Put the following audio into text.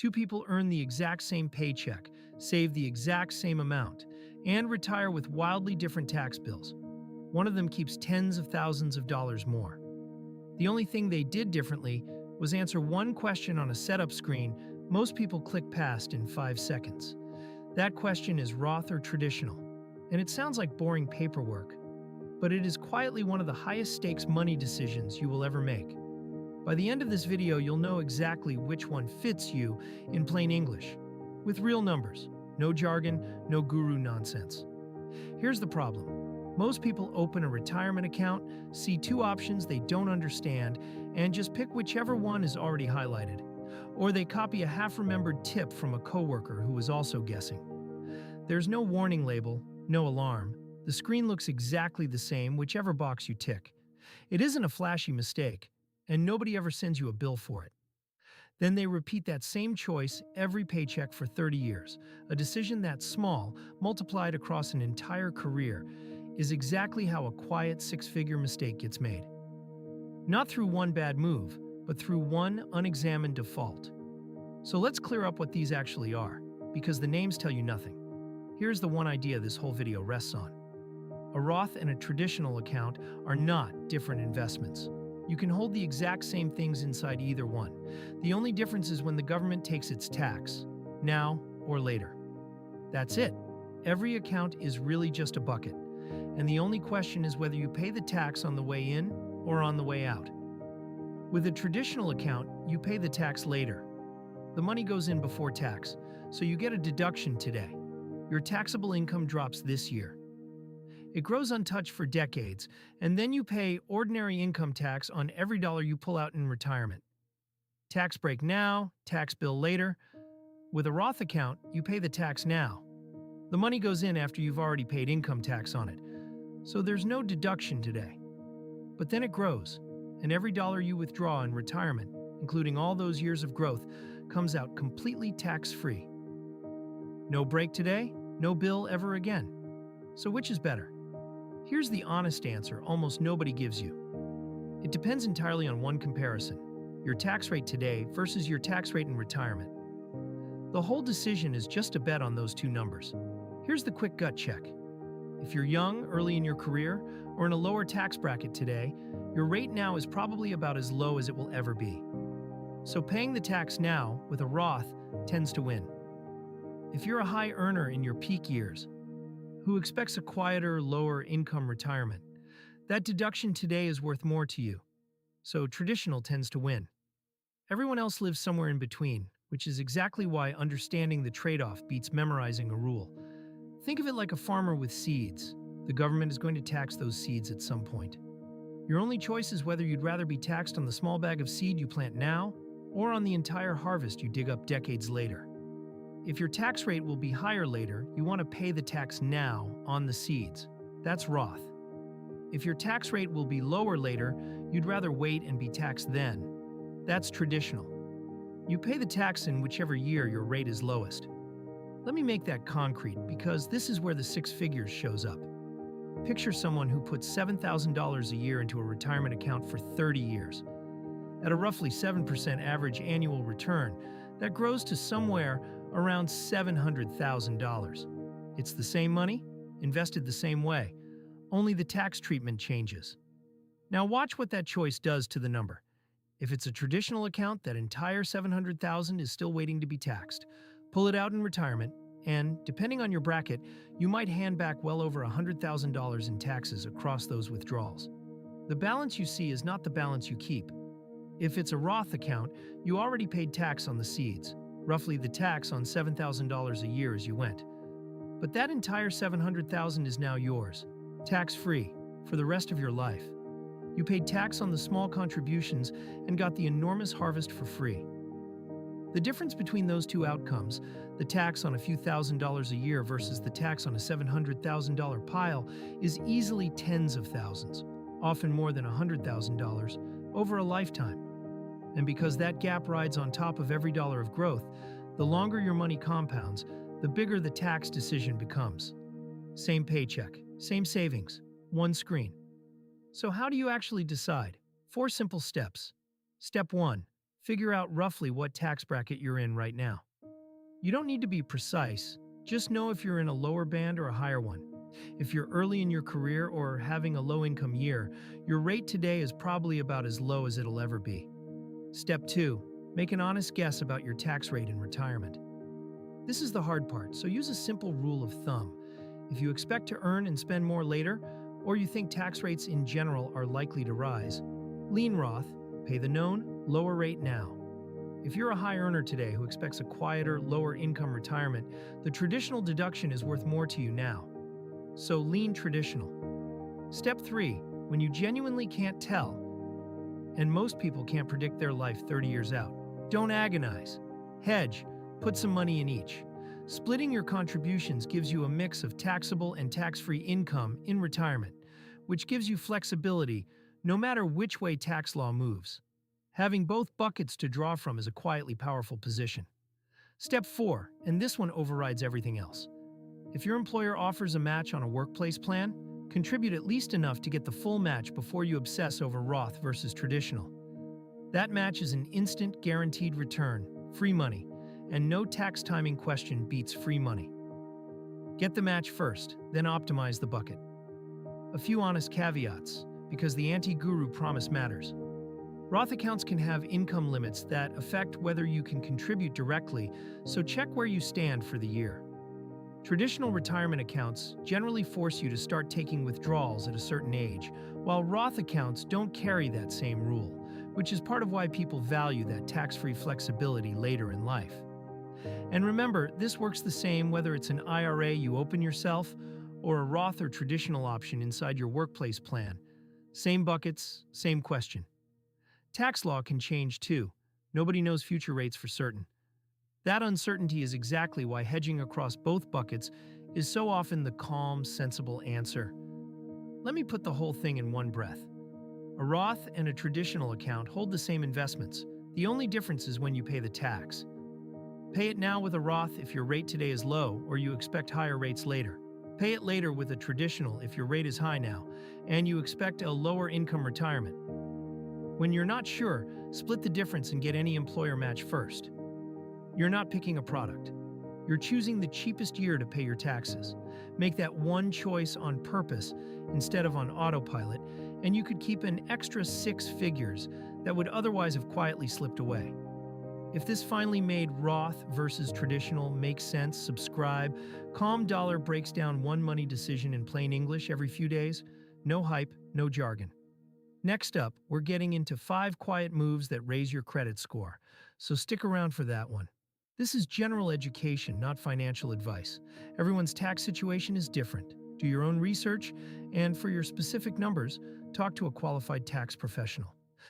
Two people earn the exact same paycheck, save the exact same amount, and retire with wildly different tax bills. One of them keeps tens of thousands of dollars more. The only thing they did differently was answer one question on a setup screen most people click past in 5 seconds. That question is Roth or traditional, and it sounds like boring paperwork, but it is quietly one of the highest stakes money decisions you will ever make. By the end of this video, you'll know exactly which one fits you in plain English, with real numbers, no jargon, no guru nonsense. Here's the problem. Most people open a retirement account, see two options they don't understand, and just pick whichever one is already highlighted. Or they copy a half-remembered tip from a coworker who was also guessing. There's no warning label, no alarm. The screen looks exactly the same, whichever box you tick. It isn't a flashy mistake, and nobody ever sends you a bill for it. Then they repeat that same choice every paycheck for 30 years. A decision that small, multiplied across an entire career, is exactly how a quiet six-figure mistake gets made. Not through one bad move, but through one unexamined default. So let's clear up what these actually are, because the names tell you nothing. Here's the one idea this whole video rests on. A Roth and a traditional account are not different investments. You can hold the exact same things inside either one. The only difference is when the government takes its tax, now or later. That's it. Every account is really just a bucket, and the only question is whether you pay the tax on the way in or on the way out. With a traditional account, you pay the tax later. The money goes in before tax, so you get a deduction today. Your taxable income drops this year. It grows untouched for decades, and then you pay ordinary income tax on every dollar you pull out in retirement. Tax break now, tax bill later. With a Roth account, you pay the tax now. The money goes in after you've already paid income tax on it, so there's no deduction today. But then it grows, and every dollar you withdraw in retirement, including all those years of growth, comes out completely tax-free. No break today, no bill ever again. So which is better? Here's the honest answer almost nobody gives you. It depends entirely on one comparison: your tax rate today versus your tax rate in retirement. The whole decision is just a bet on those two numbers. Here's the quick gut check. If you're young, early in your career, or in a lower tax bracket today, your rate now is probably about as low as it will ever be. So paying the tax now with a Roth tends to win. If you're a high earner in your peak years, who expects a quieter, lower income retirement, that deduction today is worth more to you. So traditional tends to win. Everyone else lives somewhere in between, which is exactly why understanding the trade-off beats memorizing a rule. Think of it like a farmer with seeds. The government is going to tax those seeds at some point. Your only choice is whether you'd rather be taxed on the small bag of seed you plant now or on the entire harvest you dig up decades later. If your tax rate will be higher later, you want to pay the tax now on the seeds. That's Roth. If your tax rate will be lower later, you'd rather wait and be taxed then. That's traditional. You pay the tax in whichever year your rate is lowest. Let me make that concrete, because this is where the six figures shows up. Picture someone who puts $7,000 a year into a retirement account for 30 years. At a roughly 7% average annual return, that grows to somewhere around $700,000. It's the same money, invested the same way, only the tax treatment changes. Now watch what that choice does to the number. If it's a traditional account, that entire $700,000 is still waiting to be taxed. Pull it out in retirement, and, depending on your bracket, you might hand back well over $100,000 in taxes across those withdrawals. The balance you see is not the balance you keep. If it's a Roth account, you already paid tax on the seeds, roughly the tax on $7,000 a year as you went. But that entire $700,000 is now yours, tax-free, for the rest of your life. You paid tax on the small contributions and got the enormous harvest for free. The difference between those two outcomes, the tax on a few $1,000s a year versus the tax on a $700,000 pile, is easily tens of thousands, often more than $100,000, over a lifetime. And because that gap rides on top of every dollar of growth, the longer your money compounds, the bigger the tax decision becomes. Same paycheck, same savings, one screen. So how do you actually decide? 4 simple steps. Step 1. figure out roughly what tax bracket you're in right now. You don't need to be precise, just know if you're in a lower band or a higher one. If you're early in your career or having a low-income year, your rate today is probably about as low as it'll ever be. Step 2. Make an honest guess about your tax rate in retirement. This is the hard part, so use a simple rule of thumb. If you expect to earn and spend more later, or you think tax rates in general are likely to rise, lean Roth, pay the known, lower rate now. If you're a high earner today who expects a quieter, lower income retirement, the traditional deduction is worth more to you now. So lean traditional. Step 3. When you genuinely can't tell, and most people can't predict their life 30 years out, don't agonize. Hedge, put some money in each. Splitting your contributions gives you a mix of taxable and tax-free income in retirement, which gives you flexibility no matter which way tax law moves. Having both buckets to draw from is a quietly powerful position. Step 4, and this one overrides everything else. If your employer offers a match on a workplace plan, contribute at least enough to get the full match before you obsess over Roth versus traditional. That match is an instant, guaranteed return, free money, and no tax timing question beats free money. Get the match first, then optimize the bucket. A few honest caveats, because the anti-guru promise matters. Roth accounts can have income limits that affect whether you can contribute directly, so check where you stand for the year. Traditional retirement accounts generally force you to start taking withdrawals at a certain age, while Roth accounts don't carry that same rule, which is part of why people value that tax-free flexibility later in life. And remember, this works the same whether it's an IRA you open yourself or a Roth or traditional option inside your workplace plan. Same buckets, same question. Tax law can change too. Nobody knows future rates for certain. That uncertainty is exactly why hedging across both buckets is so often the calm, sensible answer. Let me put the whole thing in one breath. A Roth and a traditional account hold the same investments. The only difference is when you pay the tax. Pay it now with a Roth if your rate today is low or you expect higher rates later. Pay it later with a traditional if your rate is high now and you expect a lower income retirement. When you're not sure, split the difference and get any employer match first. You're not picking a product. You're choosing the cheapest year to pay your taxes. Make that one choice on purpose instead of on autopilot, and you could keep an extra 6 figures that would otherwise have quietly slipped away. If this finally made Roth versus traditional makes sense, subscribe. Calm Dollar breaks down one money decision in plain English every few days. No hype, no jargon. Next up, we're getting into 5 quiet moves that raise your credit score, so stick around for that one. This is general education, not financial advice. Everyone's tax situation is different. Do your own research, and for your specific numbers, talk to a qualified tax professional.